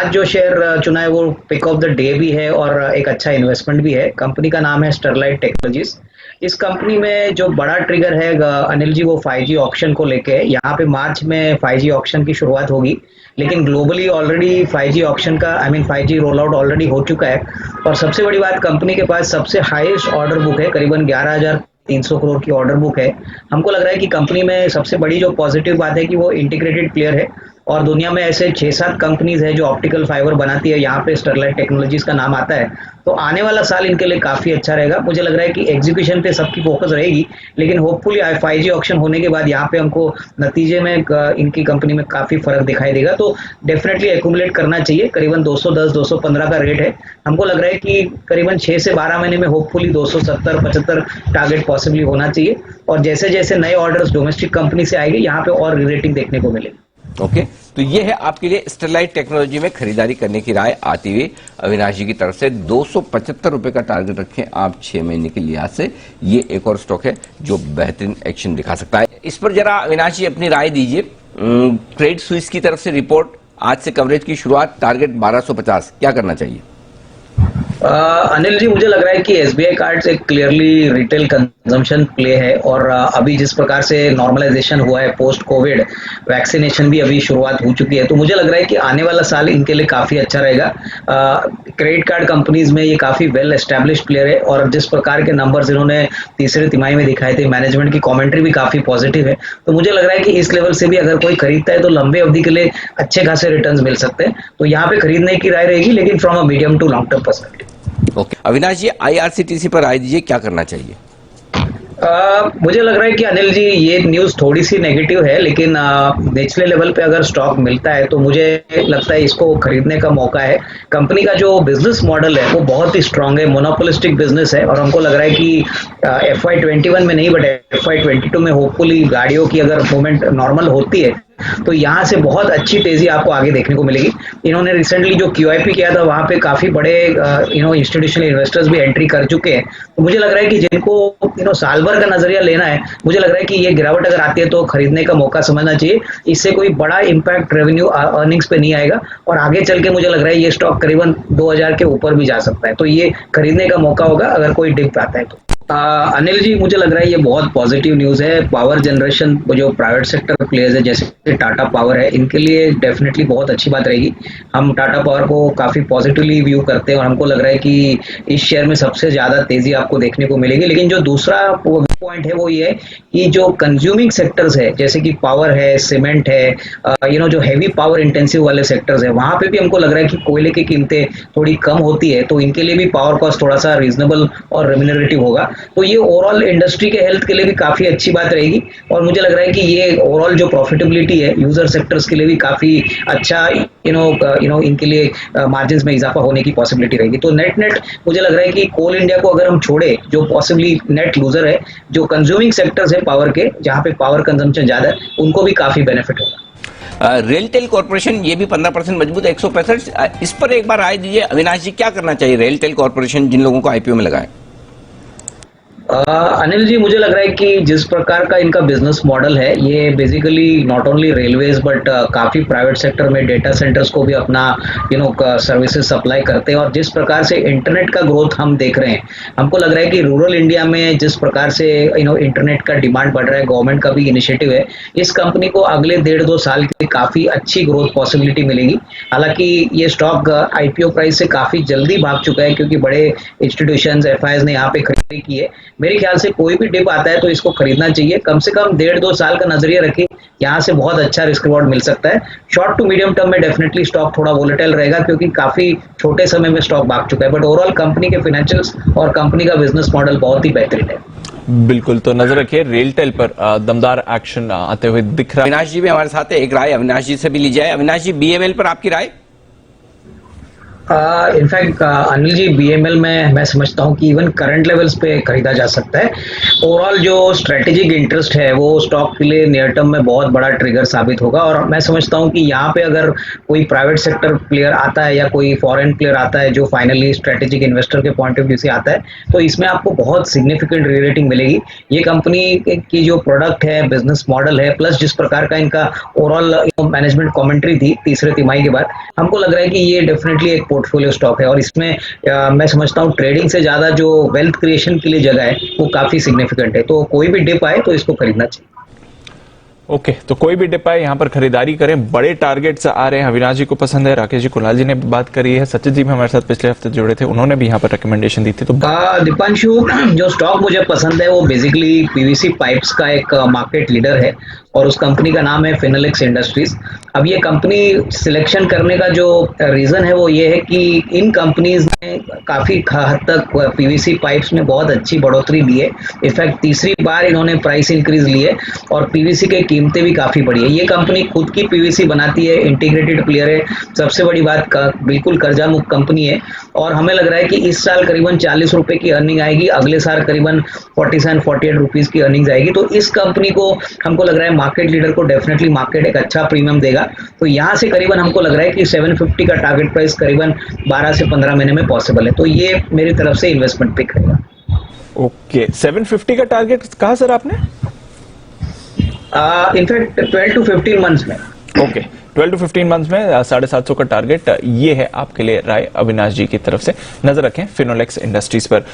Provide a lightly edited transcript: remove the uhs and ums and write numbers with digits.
आज जो शेयर चुना है वो पिक ऑफ द डे भी है और एक अच्छा इन्वेस्टमेंट भी है। कंपनी का नाम है स्टरलाइट टेक्नोलॉजीज। इस कंपनी में जो बड़ा ट्रिगर है अनिल जी, वो 5G ऑक्शन को लेके है। यहाँ पे मार्च में 5G ऑक्शन की शुरुआत होगी, लेकिन ग्लोबली ऑलरेडी 5G ऑक्शन का 5G रोल आउट ऑलरेडी हो चुका है। और सबसे बड़ी बात, कंपनी के पास सबसे हाईएस्ट ऑर्डर बुक है, करीबन 11,300 करोड़ की ऑर्डर बुक है। हमको लग रहा है कि कंपनी में सबसे बड़ी जो पॉजिटिव बात है कि वो इंटीग्रेटेड प्लेयर है और दुनिया में ऐसे 6-7 कंपनीज है जो ऑप्टिकल फाइबर बनाती है, यहाँ पे स्टरलाइट टेक्नोलॉजीज का नाम आता है। तो आने वाला साल इनके लिए काफी अच्छा रहेगा। मुझे लग रहा है कि एग्जीक्यूशन पे सबकी फोकस रहेगी, लेकिन होपफुली 5G ऑक्शन होने के बाद यहाँ पे हमको नतीजे में इनकी कंपनी में काफी फर्क दिखाई देगा। तो डेफिनेटली एक्यूमुलेट करना चाहिए। करीबन 210-215 का रेट है। हमको लग रहा है कि करीबन 6 से 12 महीने में होपफुली 270-75 टारगेट पॉसिबली होना चाहिए। और जैसे जैसे नए ऑर्डर्स डोमेस्टिक कंपनी से आएंगे, यहाँ पे और रेटिंग देखने को मिलेगी। ओके, तो ये है आपके लिए स्टरलाइट टेक्नोलॉजी में खरीदारी करने की राय आती हुई अविनाश जी की तरफ से। 275 रुपए का टारगेट रखें आप 6 महीने के लिहाज से। ये एक और स्टॉक है जो बेहतरीन एक्शन दिखा सकता है। इस पर जरा अविनाश जी अपनी राय दीजिए। क्रेडिट स्विस की तरफ से रिपोर्ट, आज से कवरेज की शुरुआत, टारगेट 1250, क्या करना चाहिए? अनिल जी, मुझे लग रहा है कि एसबीआई कार्ड्स एक क्लियरली रिटेल कंजम्पशन प्ले है और अभी जिस प्रकार से नॉर्मलाइजेशन हुआ है पोस्ट कोविड, वैक्सीनेशन भी अभी शुरुआत हो चुकी है, तो मुझे लग रहा है कि आने वाला साल इनके लिए काफी अच्छा रहेगा। क्रेडिट कार्ड कंपनीज में ये काफी वेल एस्टेब्लिश प्लेयर है और जिस प्रकार के नंबर्स इन्होंने तीसरे तिमाही में दिखाए थे, मैनेजमेंट की कमेंट्री भी काफी पॉजिटिव है। तो मुझे लग रहा है कि इस लेवल से भी अगर कोई खरीदता है तो लंबे अवधि के लिए अच्छे खासे रिटर्न मिल सकते हैं। तो यहाँ पे खरीदने की राय रहेगी, लेकिन from a medium to long term perspective. Okay, Avinash ji IRCTC पर राय दीजिए, क्या करना चाहिए? मुझे लग रहा है कि अनिल जी ये न्यूज थोड़ी सी नेगेटिव है, लेकिन निचले लेवल पे अगर स्टॉक मिलता है तो मुझे लगता है इसको खरीदने का मौका है। कंपनी का जो बिजनेस मॉडल है वो बहुत ही स्ट्रांग है, मोनोपोलिस्टिक बिजनेस है और हमको लग रहा है कि FY21 में नहीं, बट FY22 में होपफुली गाड़ियों की अगर मूवमेंट नॉर्मल होती है तो यहाँ से बहुत अच्छी तेजी आपको आगे देखने को मिलेगी। इन्होंने रिसेंटली जो QIP किया था वहां पे काफी बड़े इंस्टीट्यूशनल इन्वेस्टर्स भी एंट्री कर चुके हैं। तो मुझे लग रहा है कि जिनको साल भर का नजरिया लेना है, मुझे लग रहा है कि ये गिरावट अगर आती है तो खरीदने का मौका समझना चाहिए। इससे कोई बड़ा इंपैक्ट रेवेन्यू अर्निंग्स पे नहीं आएगा और आगे चल के मुझे लग रहा है ये स्टॉक करीबन 2000 के ऊपर भी जा सकता है। तो ये खरीदने का मौका होगा अगर कोई डिप आता है तो। अनिल जी, मुझे लग रहा है ये बहुत पॉजिटिव न्यूज है। पावर जनरेशन जो प्राइवेट सेक्टर प्लेयर्स है जैसे टाटा पावर है, इनके लिए डेफिनेटली बहुत अच्छी बात रहेगी। हम टाटा पावर को काफी पॉजिटिवली व्यू करते हैं और हमको लग रहा है कि इस शेयर में सबसे ज्यादा तेजी आपको देखने को मिलेगी। लेकिन जो दूसरा पॉइंट है वो ये है कि जो कंज्यूमिंग सेक्टर्स है जैसे कि पावर है, सीमेंट है, जो हैवी पावर इंटेंसिव वाले सेक्टर्स है, वहां पे भी हमको लग रहा है कि कोयले की कीमतें थोड़ी कम होती है, तो इनके लिए भी पावर कॉस्ट थोड़ा सा रीजनेबल और रेम्यूनरेटिव होगा। तो ये ओवरऑल इंडस्ट्री के हेल्थ के लिए भी काफी अच्छी बात रहेगी और मुझे लग रहा है कि ये ओवरऑल जो प्रॉफिटेबिलिटी है यूजर सेक्टर्स के लिए भी काफी अच्छा इनके लिए मार्जिन में इजाफा होने की पॉसिबिलिटी रहेगी। तो नेट मुझे लग रहा है कि कोल इंडिया को अगर हम छोड़े, जो पॉसिबली नेट लूजर है, जो कंज्यूमिंग सेक्टर्स है पावर के, जहां पे पावर कंजम्पशन ज्यादा है, उनको भी काफी बेनिफिट होगा। रेलटेल कॉर्पोरेशन ये भी 15% मजबूत है, 165। इस पर एक बार राय दीजिए अविनाश जी, क्या करना चाहिए रेलटेल कॉर्पोरेशन जिन लोगों को IPO में लगाए? अनिल जी, मुझे लग रहा है कि जिस प्रकार का इनका बिजनेस मॉडल है, ये basically not only railways but काफी प्राइवेट सेक्टर में डेटा सेंटर्स को भी अपना सर्विसेज सप्लाई करते हैं। और जिस प्रकार से इंटरनेट का ग्रोथ हम देख रहे हैं, हमको लग रहा है कि रूरल इंडिया में जिस प्रकार से इंटरनेट का डिमांड बढ़ रहा है, गवर्नमेंट का भी इनिशिएटिव है, इस कंपनी को अगले 1.5-2 साल के लिए काफी अच्छी ग्रोथ पॉसिबिलिटी मिलेगी। हालांकि ये स्टॉक IPO प्राइस से काफी जल्दी भाग चुका है क्योंकि बड़े इंस्टीट्यूशंस FIs ने यहाँ पे खरीदारी की है। मेरे ख्याल से कोई भी डिप आता है तो इसको खरीदना चाहिए। कम से कम 1.5-2 साल का नजरिया रखें, यहाँ से बहुत अच्छा रिस्क रिवॉर्ड मिल सकता है। शॉर्ट टू मीडियम टर्म में डेफिनेटली स्टॉक थोड़ा वोलेटाइल रहेगा क्योंकि काफी छोटे समय में स्टॉक भाग चुका है, बट ओवरऑल कंपनी के फाइनेंशियल्स और कंपनी का बिजनेस मॉडल बहुत ही बेहतरीन है। बिल्कुल, तो नजर रखिए रेलटेल पर दमदार एक्शन आते हुए दिख रहा है। अविनाश जी भी हमारे साथ है, एक राय अविनाश जी से भी ली जाए। अविनाश जी, BML पर आपकी राय? इनफैक्ट अनिल जी, बीएमएल में मैं समझता हूँ कि इवन करंट लेवल्स पे खरीदा जा सकता है। ओवरऑल जो स्ट्रेटेजिक इंटरेस्ट है वो स्टॉक के लिए नियर टर्म में बहुत बड़ा ट्रिगर साबित होगा, और मैं समझता हूँ कि यहाँ पे अगर कोई प्राइवेट सेक्टर प्लेयर आता है या कोई फॉरेन प्लेयर आता है जो फाइनली स्ट्रेटेजिक इन्वेस्टर के पॉइंट ऑफ व्यू से आता है, तो इसमें आपको बहुत सिग्निफिकेंट रीरेटिंग मिलेगी। ये कंपनी की जो प्रोडक्ट है, बिजनेस मॉडल है, प्लस जिस प्रकार का इनका ओवरऑल मैनेजमेंट कमेंट्री थी तीसरे तिमाही के बाद, हमको लग रहा है कि ये डेफिनेटली एक पोर्टफोलियो स्टॉक है, और इसमें मैं समझता हूँ ट्रेडिंग से ज्यादा जो वेल्थ क्रिएशन के लिए जगह है वो काफी सिग्निफिकेंट है। तो कोई भी डिप आए तो इसको खरीदना चाहिए। ओके, तो कोई भी डिप आए यहाँ पर खरीदारी करें। बड़े टारगेट्स आ रहे हैं, अविनाश जी को पसंद है, राकेश जी, कुणाल जी ने भी बात करी है, सचिन जी भी हमारे साथ पिछले हफ्ते जुड़े थे, उन्होंने भी यहाँ पर रिकमेंडेशन दी थी। तो दीपांशु, जो स्टॉक मुझे पसंद है वो बेसिकली पीवीसी पाइप्स का एक मार्केट लीडर है, और उस कंपनी का नाम है फिनोलेक्स इंडस्ट्रीज। अब ये कंपनी सिलेक्शन करने का जो रीजन है वो ये है कि इन कंपनीज ने काफी हद तक पीवीसी पाइप्स में बहुत अच्छी बढ़ोतरी दी है। इनफैक्ट तीसरी बार इन्होंने प्राइस इंक्रीज ली है, और पीवीसी की कीमतें भी काफी बढ़ी है। ये कंपनी खुद की पीवीसी बनाती है, इंटीग्रेटेड प्लेयर है, सबसे बड़ी बात बिल्कुल कर्जा मुक्त कंपनी है, और हमें लग रहा है कि इस साल करीबन 40 रुपए की अर्निंग आएगी, अगले साल करीबन 47-48 रुपीज की अर्निंग आएगी। तो इस कंपनी को हमको लग रहा है मार्केट लीडर को डेफिनेटली मार्केट एक अच्छा प्रीमियम देगा। तो यहाँ से करीबन हमको लग रहा है कि 750 का टारगेट प्राइस करीबन 12 से 15 महीने में पॉसिबल है। तो ये मेरी तरफ से इन्वेस्टमेंट पिक रहेगा। ओके, 750 का टारगेट कहा सर आपने? इनफैक्ट 12 to 15 मंथ्स में। ओके, 12 to 15 मंथ्स में 750 का टारगेट, ये है आपके लिए राय अविनाश जी की तरफ से। नजर रखें फिनोलेक्स इंडस्ट्रीज पर।